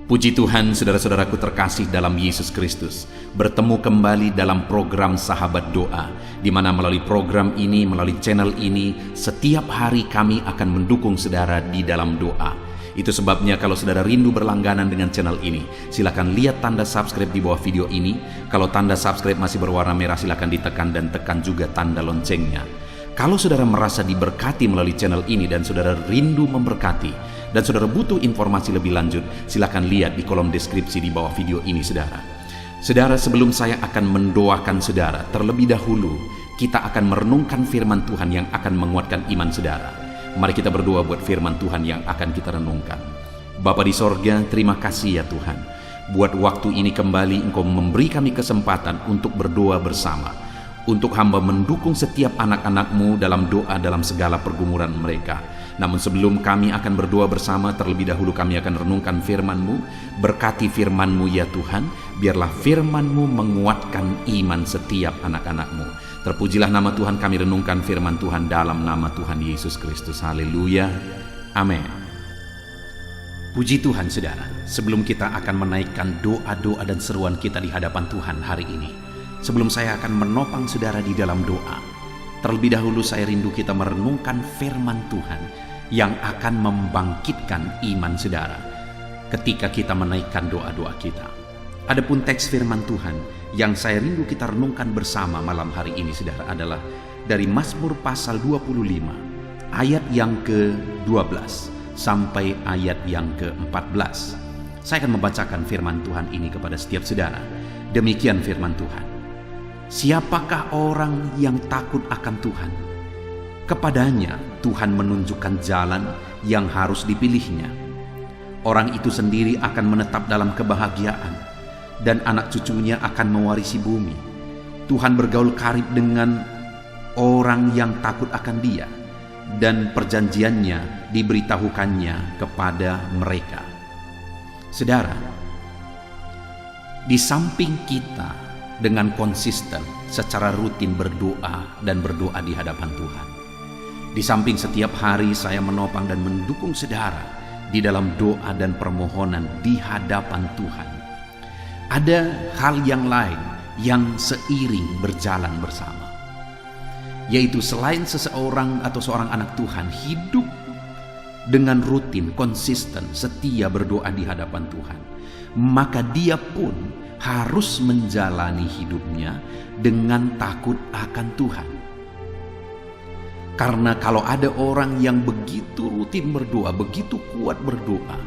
Puji Tuhan, saudara-saudaraku terkasih dalam Yesus Kristus, bertemu kembali dalam program Sahabat Doa, di mana melalui program ini, melalui channel ini, setiap hari kami akan mendukung saudara di dalam doa. Itu sebabnya kalau saudara rindu berlangganan dengan channel ini, silakan lihat tanda subscribe di bawah video ini. Kalau tanda subscribe masih berwarna merah, silakan ditekan dan tekan juga tanda loncengnya. Kalau saudara merasa diberkati melalui channel ini dan saudara rindu memberkati, dan saudara butuh informasi lebih lanjut, silakan lihat di kolom deskripsi di bawah video ini, saudara. Saudara, sebelum saya akan mendoakan saudara, terlebih dahulu kita akan merenungkan firman Tuhan yang akan menguatkan iman saudara. Mari kita berdoa buat firman Tuhan yang akan kita renungkan. Bapa di sorga, terima kasih ya Tuhan. Buat waktu ini kembali Engkau memberi kami kesempatan untuk berdoa bersama. Untuk hamba mendukung setiap anak-anak-Mu dalam doa dalam segala pergumulan mereka. Namun sebelum kami akan berdoa bersama, terlebih dahulu kami akan renungkan firman-Mu. Berkati firman-Mu ya Tuhan, biarlah firman-Mu menguatkan iman setiap anak-anak-Mu. Terpujilah nama Tuhan, kami renungkan firman Tuhan dalam nama Tuhan Yesus Kristus. Haleluya, amin. Puji Tuhan saudara, sebelum kita akan menaikkan doa-doa dan seruan kita di hadapan Tuhan hari ini, sebelum saya akan menopang saudara di dalam doa, terlebih dahulu saya rindu kita merenungkan firman Tuhan yang akan membangkitkan iman saudara ketika kita menaikkan doa-doa kita. Adapun teks firman Tuhan yang saya rindu kita renungkan bersama malam hari ini saudara adalah dari Mazmur pasal 25 ayat yang ke-12 sampai ayat yang ke-14. Saya akan membacakan firman Tuhan ini kepada setiap saudara. Demikian firman Tuhan. Siapakah orang yang takut akan Tuhan? Kepadanya Tuhan menunjukkan jalan yang harus dipilihnya. Orang itu sendiri akan menetap dalam kebahagiaan, dan anak cucunya akan mewarisi bumi. Tuhan bergaul karib dengan orang yang takut akan Dia, dan perjanjiannya diberitahukannya kepada mereka. Saudara, di samping kita dengan konsisten secara rutin berdoa dan berdoa di hadapan Tuhan, di samping setiap hari saya menopang dan mendukung saudara di dalam doa dan permohonan di hadapan Tuhan, ada hal yang lain yang seiring berjalan bersama, yaitu selain seseorang atau seorang anak Tuhan hidup dengan rutin, konsisten, setia berdoa di hadapan Tuhan, maka dia pun harus menjalani hidupnya dengan takut akan Tuhan. Karena kalau ada orang yang begitu rutin berdoa, begitu kuat berdoa,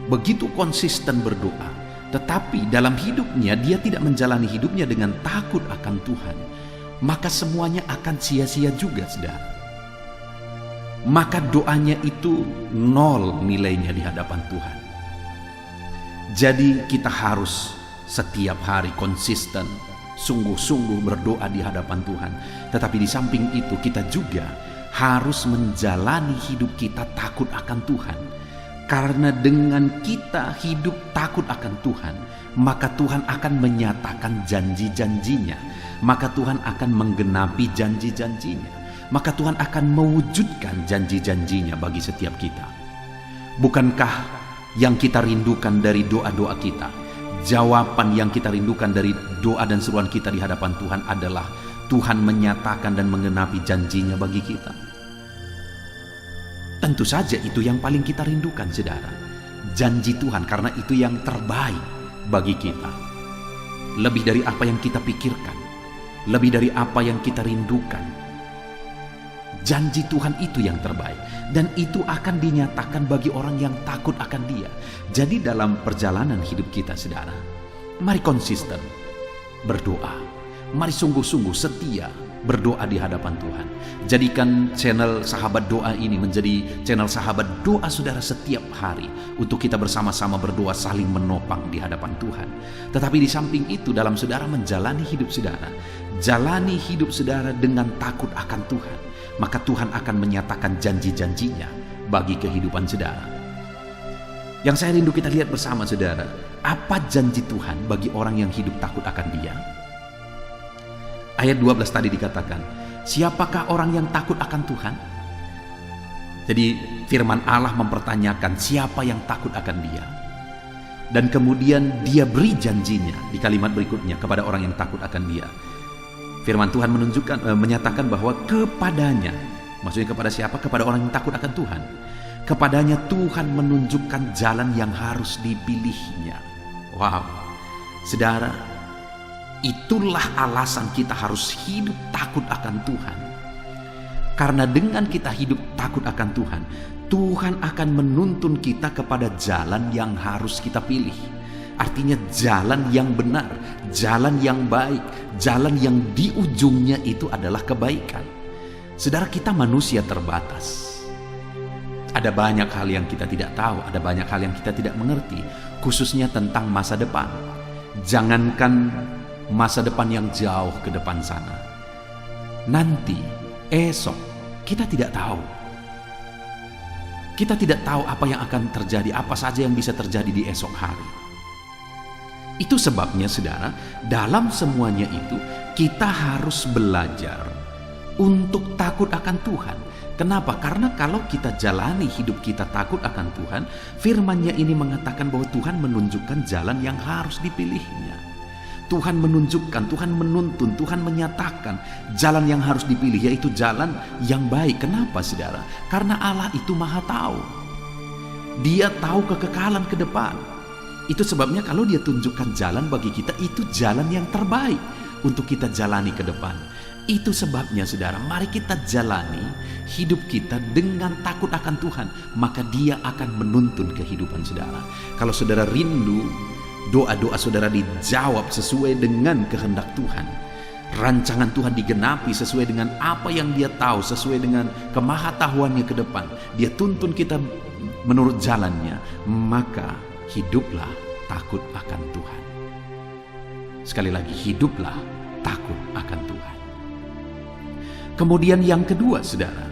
begitu konsisten berdoa, tetapi dalam hidupnya dia tidak menjalani hidupnya dengan takut akan Tuhan, maka semuanya akan sia-sia juga saudara. Maka doanya itu nol nilainya di hadapan Tuhan. Jadi kita harus setiap hari konsisten, sungguh-sungguh berdoa di hadapan Tuhan. Tetapi di samping itu kita juga harus menjalani hidup kita takut akan Tuhan. Karena dengan kita hidup takut akan Tuhan, maka Tuhan akan menyatakan janji-janjinya. Maka Tuhan akan menggenapi janji-janjinya. Maka Tuhan akan mewujudkan janji-janjinya bagi setiap kita. Bukankah yang kita rindukan dari doa-doa kita, jawaban yang kita rindukan dari doa dan seruan kita di hadapan Tuhan adalah Tuhan menyatakan dan menggenapi janjinya bagi kita? Tentu saja itu yang paling kita rindukan saudara, janji Tuhan, karena itu yang terbaik bagi kita. Lebih dari apa yang kita pikirkan, lebih dari apa yang kita rindukan, janji Tuhan itu yang terbaik, dan itu akan dinyatakan bagi orang yang takut akan Dia. Jadi dalam perjalanan hidup kita saudara, mari konsisten berdoa, mari sungguh-sungguh setia berdoa di hadapan Tuhan. Jadikan channel Sahabat Doa ini menjadi channel sahabat doa saudara setiap hari, untuk kita bersama-sama berdoa saling menopang di hadapan Tuhan. Tetapi di samping itu, dalam saudara menjalani hidup saudara, jalani hidup saudara dengan takut akan Tuhan, maka Tuhan akan menyatakan janji-janjinya bagi kehidupan saudara. Yang saya rindu kita lihat bersama saudara, apa janji Tuhan bagi orang yang hidup takut akan Dia? Ayat 12 tadi dikatakan, siapakah orang yang takut akan Tuhan? Jadi firman Allah mempertanyakan siapa yang takut akan Dia. Dan kemudian dia beri janjinya di kalimat berikutnya kepada orang yang takut akan dia. Firman Tuhan menyatakan bahwa kepadanya, maksudnya kepada siapa? Kepada orang yang takut akan Tuhan. Kepadanya Tuhan menunjukkan jalan yang harus dipilihnya. Wow, saudara, itulah alasan kita harus hidup takut akan Tuhan. Karena dengan kita hidup takut akan Tuhan, Tuhan akan menuntun kita kepada jalan yang harus kita pilih. Artinya jalan yang benar, jalan yang baik, jalan yang di ujungnya itu adalah kebaikan. Saudara, kita manusia terbatas. Ada banyak hal yang kita tidak tahu, ada banyak hal yang kita tidak mengerti, khususnya tentang masa depan. Jangankan masa depan yang jauh ke depan sana, nanti, esok, kita tidak tahu. Kita tidak tahu apa yang akan terjadi, apa saja yang bisa terjadi di esok hari. Itu sebabnya saudara, dalam semuanya itu kita harus belajar untuk takut akan Tuhan. Kenapa? Karena kalau kita jalani hidup kita takut akan Tuhan, firman-Nya ini mengatakan bahwa Tuhan menunjukkan jalan yang harus dipilihnya. Tuhan menunjukkan, Tuhan menuntun, Tuhan menyatakan jalan yang harus dipilih, yaitu jalan yang baik. Kenapa saudara? Karena Allah itu maha tahu. Dia tahu kekekalan ke depan. Itu sebabnya kalau dia tunjukkan jalan bagi kita, itu jalan yang terbaik untuk kita jalani ke depan. Itu sebabnya saudara, mari kita jalani hidup kita dengan takut akan Tuhan, maka dia akan menuntun kehidupan saudara. Kalau saudara rindu doa-doa saudara dijawab sesuai dengan kehendak Tuhan, rancangan Tuhan digenapi sesuai dengan apa yang dia tahu, sesuai dengan kemahatauannya ke depan, dia tuntun kita menurut jalannya, maka hiduplah takut akan Tuhan. Sekali lagi, hiduplah takut akan Tuhan. Kemudian yang kedua saudara,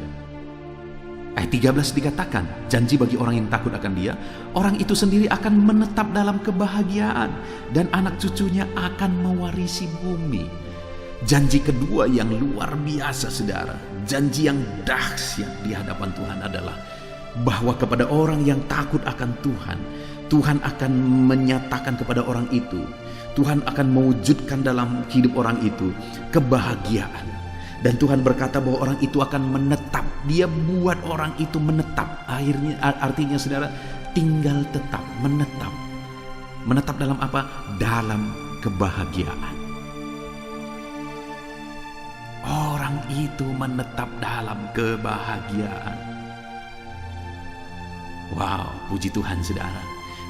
ayat 13 dikatakan, janji bagi orang yang takut akan dia, orang itu sendiri akan menetap dalam kebahagiaan dan anak cucunya akan mewarisi bumi. Janji kedua yang luar biasa saudara, janji yang dahsyat di hadapan Tuhan adalah bahwa kepada orang yang takut akan Tuhan, Tuhan akan menyatakan kepada orang itu, Tuhan akan mewujudkan dalam hidup orang itu kebahagiaan. Dan Tuhan berkata bahwa orang itu akan menetap. Dia buat orang itu menetap. Artinya saudara, tinggal tetap, menetap. Menetap dalam apa? Dalam kebahagiaan. Orang itu menetap dalam kebahagiaan. Wow, puji Tuhan saudara.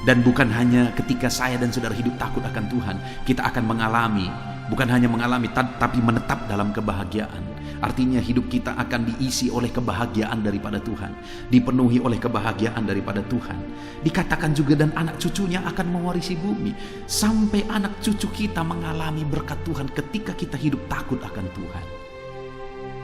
Dan bukan hanya ketika saya dan saudara hidup takut akan Tuhan, kita akan mengalami, bukan hanya mengalami, tapi menetap dalam kebahagiaan. Artinya hidup kita akan diisi oleh kebahagiaan daripada Tuhan, dipenuhi oleh kebahagiaan daripada Tuhan. Dikatakan juga dan anak cucunya akan mewarisi bumi. Sampai anak cucu kita mengalami berkat Tuhan ketika kita hidup takut akan Tuhan.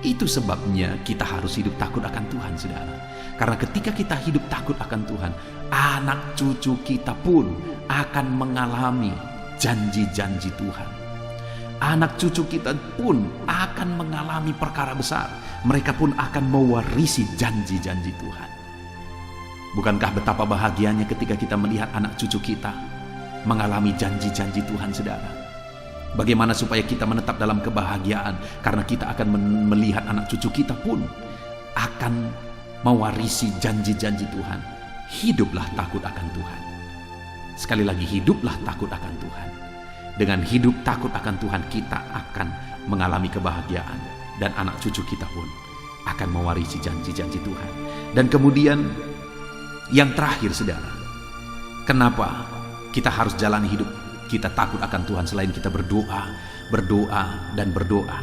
Itu sebabnya kita harus hidup takut akan Tuhan saudara. Karena ketika kita hidup takut akan Tuhan, anak cucu kita pun akan mengalami janji-janji Tuhan. Anak cucu kita pun akan mengalami perkara besar. Mereka pun akan mewarisi janji-janji Tuhan. Bukankah betapa bahagianya ketika kita melihat anak cucu kita mengalami janji-janji Tuhan saudara? Bagaimana supaya kita menetap dalam kebahagiaan? Karena kita akan melihat anak cucu kita pun akan mewarisi janji-janji Tuhan. Hiduplah takut akan Tuhan. Sekali lagi, hiduplah takut akan Tuhan. Dengan hidup takut akan Tuhan, kita akan mengalami kebahagiaan. Dan anak cucu kita pun akan mewarisi janji-janji Tuhan. Dan kemudian yang terakhir saudara, kenapa kita harus jalani hidup kita takut akan Tuhan selain kita berdoa, dan berdoa?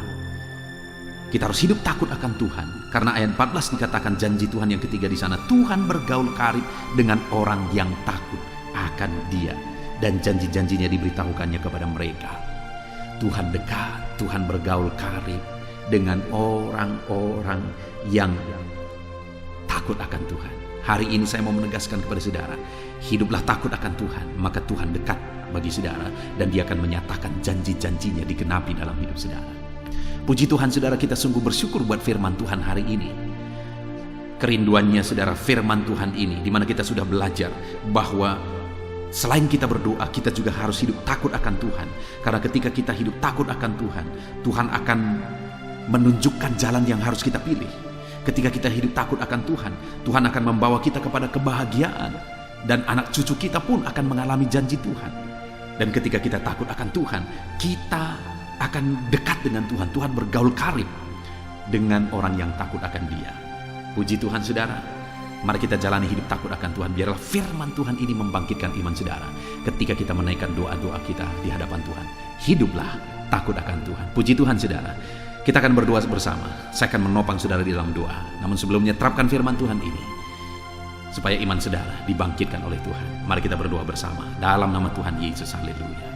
Kita harus hidup takut akan Tuhan. Karena ayat 14 dikatakan janji Tuhan yang ketiga di sana, Tuhan bergaul karib dengan orang yang takut akan Dia, dan janji-janjinya diberitahukannya kepada mereka. Tuhan dekat, Tuhan bergaul karib dengan orang-orang yang takut akan Tuhan. Hari ini saya mau menegaskan kepada saudara, hiduplah takut akan Tuhan, maka Tuhan dekat bagi saudara, dan Dia akan menyatakan janji-janjinya digenapi dalam hidup saudara. Puji Tuhan saudara, kita sungguh bersyukur buat firman Tuhan hari ini. Kerinduannya saudara, firman Tuhan ini, di mana kita sudah belajar bahwa selain kita berdoa, kita juga harus hidup takut akan Tuhan. Karena ketika kita hidup takut akan Tuhan, Tuhan akan menunjukkan jalan yang harus kita pilih. Ketika kita hidup takut akan Tuhan, Tuhan akan membawa kita kepada kebahagiaan. Dan anak cucu kita pun akan mengalami janji Tuhan. Dan ketika kita takut akan Tuhan, kita akan dekat dengan Tuhan. Tuhan bergaul karib dengan orang yang takut akan Dia. Puji Tuhan saudara. Mari kita jalani hidup takut akan Tuhan. Biarlah firman Tuhan ini membangkitkan iman saudara. Ketika kita menaikkan doa-doa kita di hadapan Tuhan, hiduplah takut akan Tuhan. Puji Tuhan saudara. Kita akan berdoa bersama. Saya akan menopang saudara di dalam doa. Namun sebelumnya terapkan firman Tuhan ini, supaya iman saudara dibangkitkan oleh Tuhan. Mari kita berdoa bersama dalam nama Tuhan Yesus. Haleluya.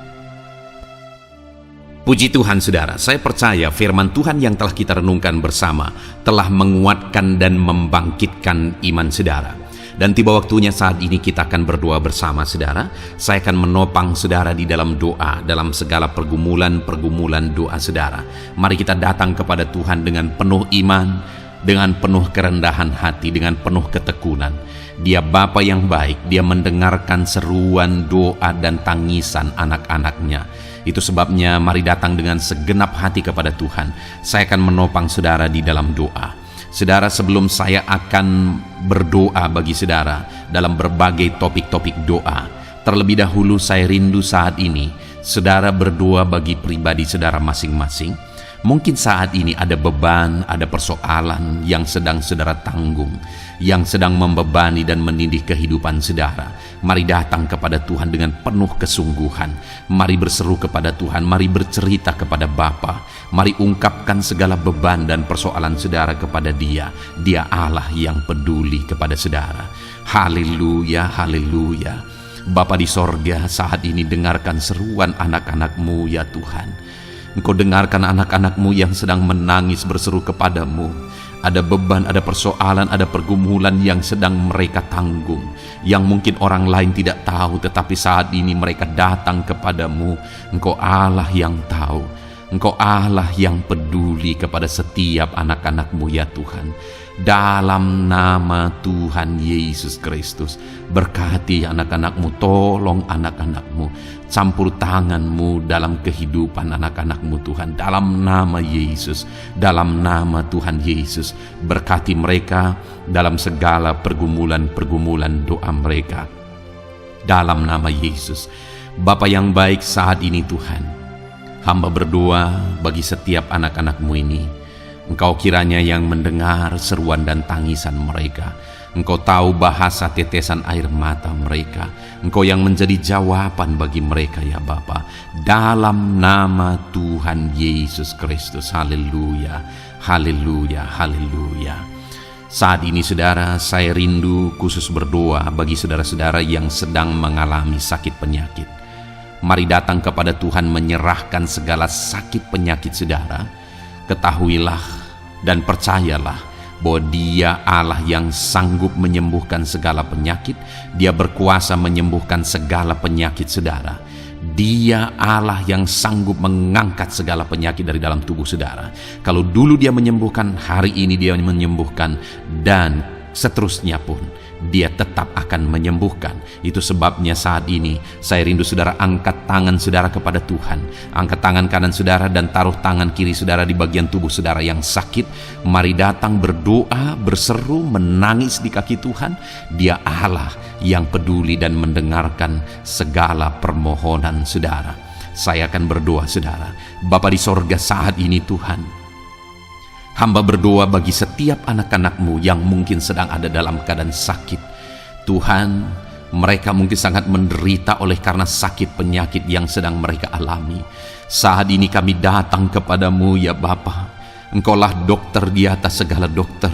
Puji Tuhan saudara, saya percaya firman Tuhan yang telah kita renungkan bersama telah menguatkan dan membangkitkan iman saudara. Dan tiba waktunya saat ini kita akan berdoa bersama saudara. Saya akan menopang saudara di dalam doa, dalam segala pergumulan doa saudara. Mari kita datang kepada Tuhan dengan penuh iman, dengan penuh kerendahan hati, dengan penuh ketekunan. Dia Bapa yang baik, Dia mendengarkan seruan doa dan tangisan anak-anaknya. Itu sebabnya mari datang dengan segenap hati kepada Tuhan. Saya akan menopang saudara di dalam doa. Saudara, sebelum saya akan berdoa bagi saudara dalam berbagai topik-topik doa, terlebih dahulu saya rindu saat ini saudara berdoa bagi pribadi saudara masing-masing. Mungkin saat ini ada beban, ada persoalan yang sedang saudara tanggung, yang sedang membebani dan menindih kehidupan saudara. Mari datang kepada Tuhan dengan penuh kesungguhan. Mari berseru kepada Tuhan, mari bercerita kepada Bapa. Mari ungkapkan segala beban dan persoalan saudara kepada Dia. Dia Allah yang peduli kepada saudara. Haleluya, haleluya. Bapa di sorga, saat ini dengarkan seruan anak-anak-Mu ya Tuhan. Engkau dengarkan anak-anak-Mu yang sedang menangis berseru kepadamu. Ada beban, ada persoalan, ada pergumulan yang sedang mereka tanggung, yang mungkin orang lain tidak tahu, tetapi saat ini mereka datang kepadamu. Engkau Allah yang tahu, Engkau Allah yang peduli kepada setiap anak-anak-Mu ya Tuhan. Dalam nama Tuhan Yesus Kristus, berkati anak-anak-Mu, tolong anak-anak-Mu, campur tangan-Mu dalam kehidupan anak-anak-Mu Tuhan. Dalam nama Yesus, dalam nama Tuhan Yesus, berkati mereka dalam segala pergumulan doa mereka. Dalam nama Yesus. Bapa yang baik, saat ini Tuhan, hamba berdoa bagi setiap anak-anak-Mu ini. Engkau kiranya yang mendengar seruan dan tangisan mereka. Engkau tahu bahasa tetesan air mata mereka. Engkau yang menjadi jawaban bagi mereka ya Bapa. Dalam nama Tuhan Yesus Kristus. Haleluya, haleluya, haleluya. Saat ini saudara, saya rindu khusus berdoa bagi saudara-saudara yang sedang mengalami sakit penyakit. Mari datang kepada Tuhan menyerahkan segala sakit penyakit saudara. Ketahuilah dan percayalah bahwa Dia Allah yang sanggup menyembuhkan segala penyakit. Dia berkuasa menyembuhkan segala penyakit saudara. Dia Allah yang sanggup mengangkat segala penyakit dari dalam tubuh saudara. Kalau dulu Dia menyembuhkan, hari ini Dia menyembuhkan, dan seterusnya pun Dia tetap akan menyembuhkan. Itu sebabnya saat ini saya rindu saudara angkat tangan saudara kepada Tuhan. Angkat tangan kanan saudara dan taruh tangan kiri saudara di bagian tubuh saudara yang sakit. Mari datang berdoa, berseru, menangis di kaki Tuhan. Dia Allah yang peduli dan mendengarkan segala permohonan saudara. Saya akan berdoa saudara. Bapa di sorga, saat ini Tuhan, hamba berdoa bagi setiap anak-anak-Mu yang mungkin sedang ada dalam keadaan sakit. Tuhan, mereka mungkin sangat menderita oleh karena sakit penyakit yang sedang mereka alami. Saat ini kami datang kepadamu ya Bapa. Engkaulah dokter di atas segala dokter.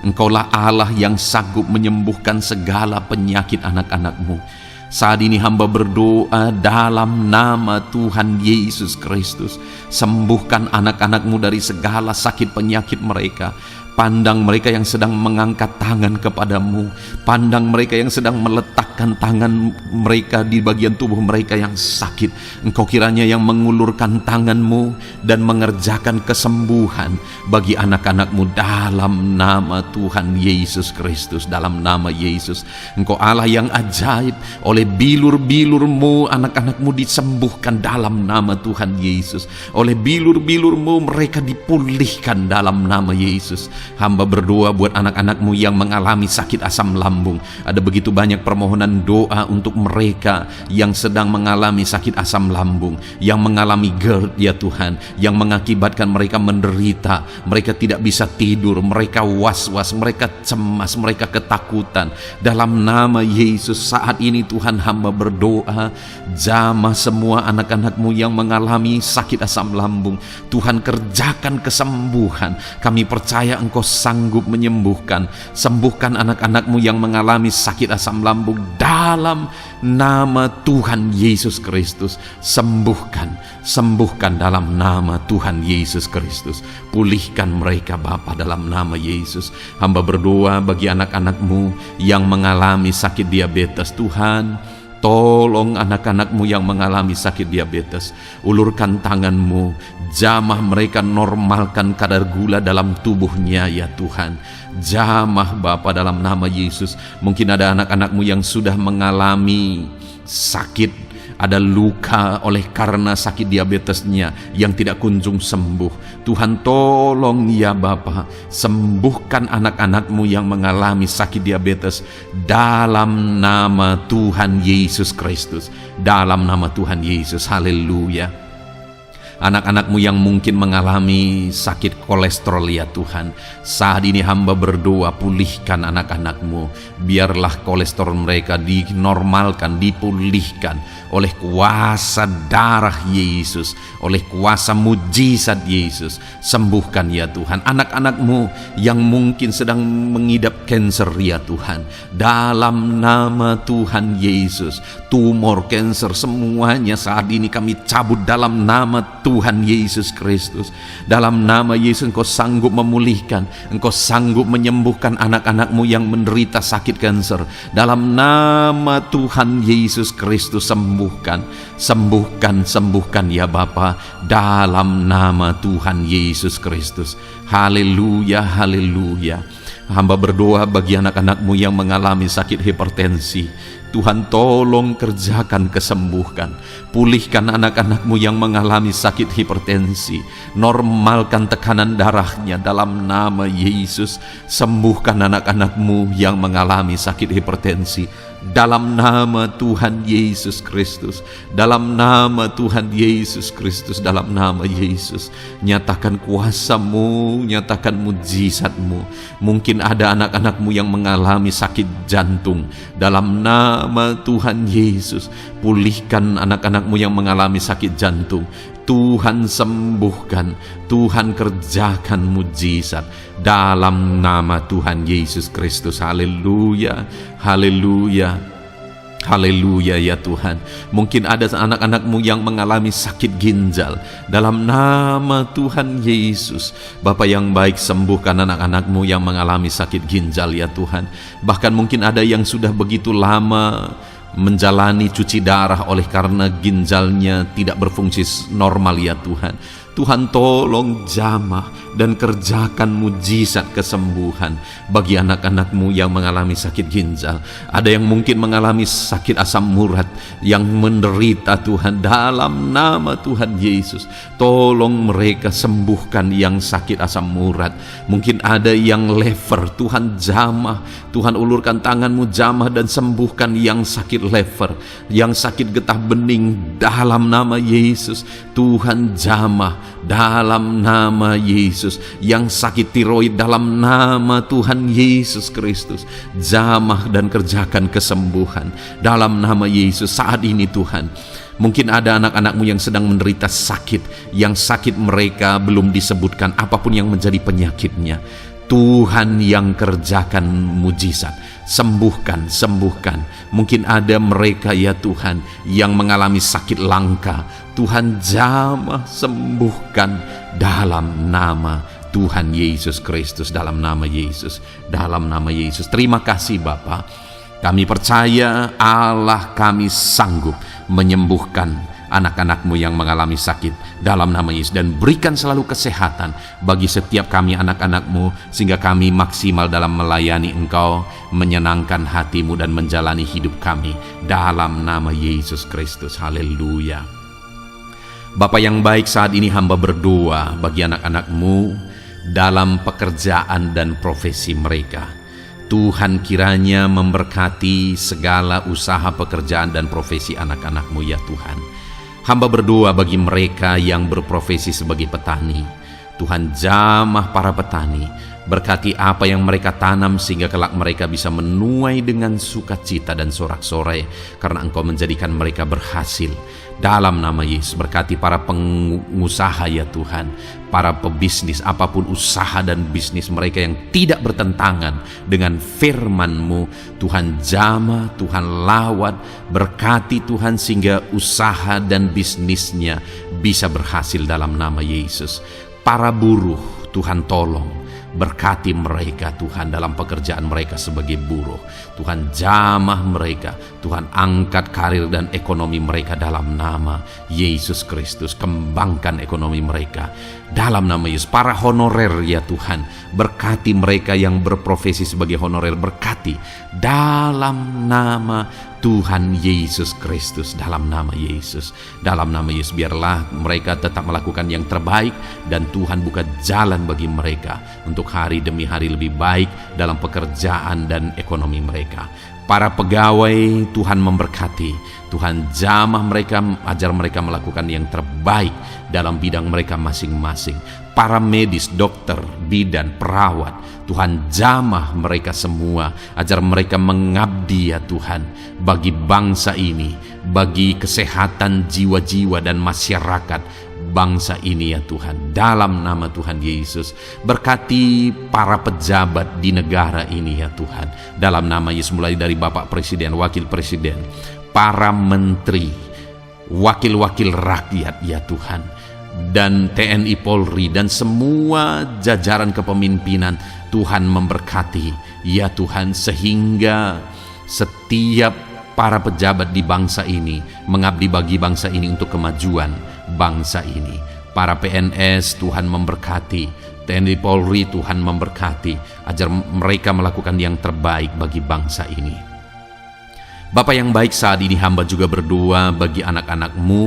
Engkaulah Allah yang sanggup menyembuhkan segala penyakit anak-anak-Mu. Saat ini hamba berdoa dalam nama Tuhan Yesus Kristus. Sembuhkan anak-anak-Mu dari segala sakit penyakit mereka. pandang mereka yang sedang mengangkat tangan kepadamu, pandang mereka yang sedang meletakkan tangan mereka di bagian tubuh mereka yang sakit. Engkau kiranya yang mengulurkan tanganmu dan mengerjakan kesembuhan bagi anak-anakmu dalam nama Tuhan Yesus Kristus, dalam nama Yesus. Engkau Allah yang ajaib, oleh bilur-bilurmu anak-anakmu disembuhkan dalam nama Tuhan Yesus. Oleh bilur-bilurmu mereka dipulihkan dalam nama Yesus. Hamba berdoa buat anak-anakmu yang mengalami sakit asam lambung. Ada begitu banyak permohonan doa untuk mereka yang sedang mengalami sakit asam lambung, yang mengalami GERD ya Tuhan, yang mengakibatkan mereka menderita, mereka tidak bisa tidur, mereka was-was, mereka cemas, mereka ketakutan. Dalam nama Yesus saat ini Tuhan, hamba berdoa, jamah semua anak-anakmu yang mengalami sakit asam lambung. Tuhan, kerjakan kesembuhan. Kami percaya Engkau sanggup menyembuhkan. Sembuhkan anak-anakmu yang mengalami sakit asam lambung dalam nama Tuhan Yesus Kristus. Sembuhkan dalam nama Tuhan Yesus Kristus. Pulihkan mereka Bapa dalam nama Yesus. Hamba berdoa bagi anak-anakmu yang mengalami sakit diabetes. Tuhan, tolong anak-anakmu yang mengalami sakit diabetes. Ulurkan tanganmu, jamah mereka, normalkan kadar gula dalam tubuhnya ya Tuhan. Jamah Bapa dalam nama Yesus. Mungkin ada anak-anakmu yang sudah mengalami sakit, ada luka oleh karena sakit diabetesnya yang tidak kunjung sembuh. Tuhan, tolong ya Bapa, sembuhkan anak-anakmu yang mengalami sakit diabetes dalam nama Tuhan Yesus Kristus. Dalam nama Tuhan Yesus, haleluya. Anak-anakmu yang mungkin mengalami sakit kolesterol ya Tuhan, saat ini hamba berdoa, pulihkan anak-anakmu. Biarlah kolesterol mereka dinormalkan, dipulihkan oleh kuasa darah Yesus, oleh kuasa mujizat Yesus. Sembuhkan ya Tuhan anak-anakmu yang mungkin sedang mengidap kanker ya Tuhan, dalam nama Tuhan Yesus. Tumor, kanker, semuanya saat ini kami cabut dalam nama Tuhan Yesus Kristus. Dalam nama Yesus Engkau sanggup memulihkan, Engkau sanggup menyembuhkan anak-anakmu yang menderita sakit kanker. Dalam nama Tuhan Yesus Kristus, sembuhkan ya Bapa, dalam nama Tuhan Yesus Kristus. Haleluya, haleluya. Hamba berdoa bagi anak-anakmu yang mengalami sakit hipertensi. Tuhan, tolong kerjakan kesembuhan. Pulihkan anak-anakmu yang mengalami sakit hipertensi. Normalkan tekanan darahnya dalam nama Yesus. Sembuhkan anak-anakmu yang mengalami sakit hipertensi dalam nama Tuhan Yesus Kristus. Dalam nama Tuhan Yesus Kristus, dalam nama Yesus. Nyatakan kuasa-Mu, nyatakan mujizat-Mu. Mungkin ada anak-anakmu yang mengalami sakit jantung. Dalam nama Tuhan Yesus, pulihkan anak-anakmu yang mengalami sakit jantung. Tuhan sembuhkan, Tuhan kerjakan mujizat dalam nama Tuhan Yesus Kristus. Haleluya, haleluya, haleluya ya Tuhan. Mungkin ada anak-anakmu yang mengalami sakit ginjal. Dalam nama Tuhan Yesus, Bapa yang baik, sembuhkan anak-anakmu yang mengalami sakit ginjal ya Tuhan. Bahkan mungkin ada yang sudah begitu lama menjalani cuci darah oleh karena ginjalnya tidak berfungsi normal ya Tuhan. Tuhan, tolong jamah dan kerjakan mujizat kesembuhan bagi anak-anakmu yang mengalami sakit ginjal. Ada yang mungkin mengalami sakit asam urat yang menderita Tuhan, dalam nama Tuhan Yesus. Tolong mereka, sembuhkan yang sakit asam urat. Mungkin ada yang lever, Tuhan jamah. Tuhan, ulurkan tanganmu, jamah dan sembuhkan yang sakit lever, yang sakit getah bening dalam nama Yesus. Tuhan jamah dalam nama Yesus. Yang sakit tiroid dalam nama Tuhan Yesus Kristus, jamah dan kerjakan kesembuhan dalam nama Yesus. Saat ini Tuhan, mungkin ada anak-anakmu yang sedang menderita sakit, yang sakit mereka belum disebutkan apapun yang menjadi penyakitnya. Tuhan yang kerjakan mujizat, sembuhkan. Mungkin ada mereka ya Tuhan yang mengalami sakit langka. Tuhan jamah, sembuhkan dalam nama Tuhan Yesus Kristus, dalam nama Yesus, dalam nama Yesus. Terima kasih Bapa. Kami percaya Allah kami sanggup menyembuhkan anak-anak-Mu yang mengalami sakit dalam nama Yesus, dan berikan selalu kesehatan bagi setiap kami anak-anak-Mu, sehingga kami maksimal dalam melayani Engkau, menyenangkan hati-Mu dan menjalani hidup kami dalam nama Yesus Kristus. Haleluya. Bapa yang baik, saat ini hamba berdoa bagi anak-anak-Mu dalam pekerjaan dan profesi mereka. Tuhan kiranya memberkati segala usaha pekerjaan dan profesi anak-anak-Mu ya Tuhan. Hamba berdoa bagi mereka yang berprofesi sebagai petani. Tuhan, jamah para petani, berkati apa yang mereka tanam sehingga kelak mereka bisa menuai dengan sukacita dan sorak-sorai karena Engkau menjadikan mereka berhasil. Dalam nama Yesus, berkati para pengusaha ya Tuhan, para pebisnis, apapun usaha dan bisnis mereka yang tidak bertentangan dengan firman-Mu. Tuhan jamah, Tuhan lawat, berkati Tuhan sehingga usaha dan bisnisnya bisa berhasil dalam nama Yesus. Para buruh, Tuhan tolong, berkati mereka Tuhan dalam pekerjaan mereka sebagai buruh. Tuhan jamah mereka, Tuhan angkat karir dan ekonomi mereka dalam nama Yesus Kristus. Kembangkan ekonomi mereka dalam nama Yesus. Para honorer ya Tuhan, berkati mereka yang berprofesi sebagai honorer, berkati dalam nama Tuhan Yesus Kristus, dalam nama Yesus, dalam nama Yesus. Biarlah mereka tetap melakukan yang terbaik dan Tuhan buka jalan bagi mereka untuk hari demi hari lebih baik dalam pekerjaan dan ekonomi mereka. Para pegawai Tuhan memberkati, Tuhan jamah mereka, ajar mereka melakukan yang terbaik dalam bidang mereka masing-masing. Para medis, dokter, bidan, perawat, Tuhan jamah mereka semua, ajar mereka mengabdi ya Tuhan bagi bangsa ini, bagi kesehatan jiwa-jiwa dan masyarakat bangsa ini ya Tuhan, dalam nama Tuhan Yesus. Berkati para pejabat di negara ini ya Tuhan, dalam nama Yesus, mulai dari Bapak Presiden, Wakil Presiden, para menteri, wakil-wakil rakyat ya Tuhan, dan TNI Polri dan semua jajaran kepemimpinan. Tuhan memberkati ya Tuhan, sehingga setiap para pejabat di bangsa ini mengabdi bagi bangsa ini untuk kemajuan bangsa ini. Para PNS Tuhan memberkati, TNI Polri Tuhan memberkati, ajar mereka melakukan yang terbaik bagi bangsa ini. Bapa yang baik, saat ini hamba juga berdoa bagi anak-anak-Mu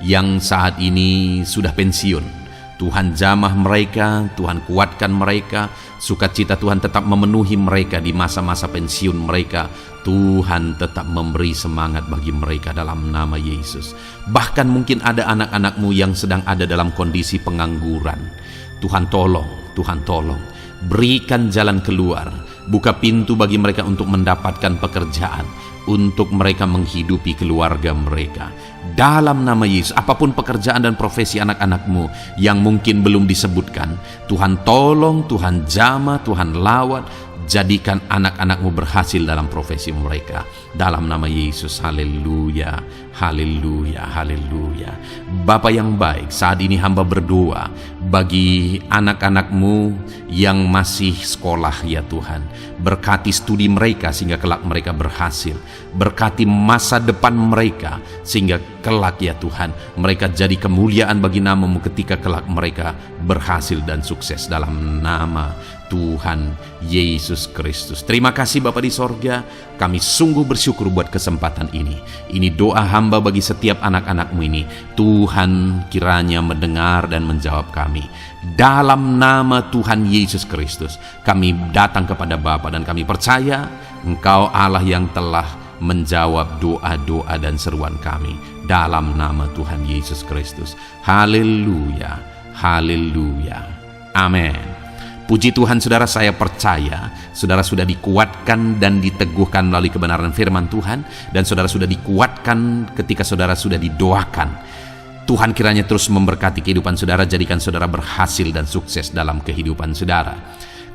yang saat ini sudah pensiun. Tuhan jamah mereka, Tuhan kuatkan mereka, sukacita Tuhan tetap memenuhi mereka di masa-masa pensiun mereka. Tuhan tetap memberi semangat bagi mereka dalam nama Yesus. Bahkan mungkin ada anak-anak-Mu yang sedang ada dalam kondisi pengangguran. Tuhan tolong, Tuhan tolong, berikan jalan keluar, buka pintu bagi mereka untuk mendapatkan pekerjaan, untuk mereka menghidupi keluarga mereka. Dalam nama Yesus, apapun pekerjaan dan profesi anak-anak-Mu yang mungkin belum disebutkan, Tuhan tolong, Tuhan jamah, Tuhan lawat, jadikan anak-anak-Mu berhasil dalam profesi mereka. Dalam nama Yesus, haleluya, haleluya, haleluya. Bapa yang baik, saat ini hamba berdoa bagi anak-anak-Mu yang masih sekolah ya Tuhan. Berkati studi mereka sehingga kelak mereka berhasil. Berkati masa depan mereka sehingga kelak ya Tuhan mereka jadi kemuliaan bagi nama-Mu ketika kelak mereka berhasil dan sukses dalam nama Tuhan Yesus Kristus. Terima kasih Bapa di sorga, kami sungguh bersyukur buat kesempatan ini. Ini doa hamba bagi setiap anak-anak-Mu ini. Tuhan kiranya mendengar dan menjawab kami. Dalam nama Tuhan Yesus Kristus, kami datang kepada Bapa dan kami percaya Engkau Allah yang telah menjawab doa-doa dan seruan kami. Dalam nama Tuhan Yesus Kristus. Haleluya, haleluya, amin. Puji Tuhan saudara, saya percaya saudara sudah dikuatkan dan diteguhkan melalui kebenaran firman Tuhan, dan saudara sudah dikuatkan ketika saudara sudah didoakan. Tuhan kiranya terus memberkati kehidupan saudara, jadikan saudara berhasil dan sukses dalam kehidupan saudara.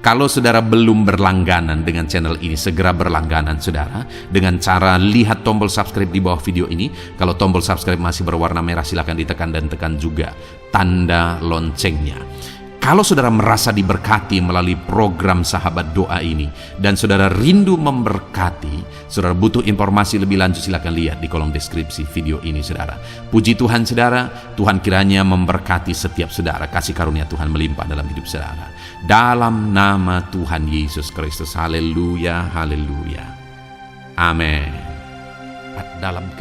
Kalau saudara belum berlangganan dengan channel ini, segera berlangganan saudara dengan cara lihat tombol subscribe di bawah video ini. Kalau tombol subscribe masih berwarna merah, silakan ditekan dan tekan juga tanda loncengnya. Kalau saudara merasa diberkati melalui program Sahabat Doa ini, dan saudara rindu memberkati, saudara butuh informasi lebih lanjut, silakan lihat di kolom deskripsi video ini, saudara. Puji Tuhan, saudara. Tuhan kiranya memberkati setiap saudara. Kasih karunia Tuhan melimpah dalam hidup saudara. Dalam nama Tuhan Yesus Kristus. Haleluya, haleluya. Amin. Dalam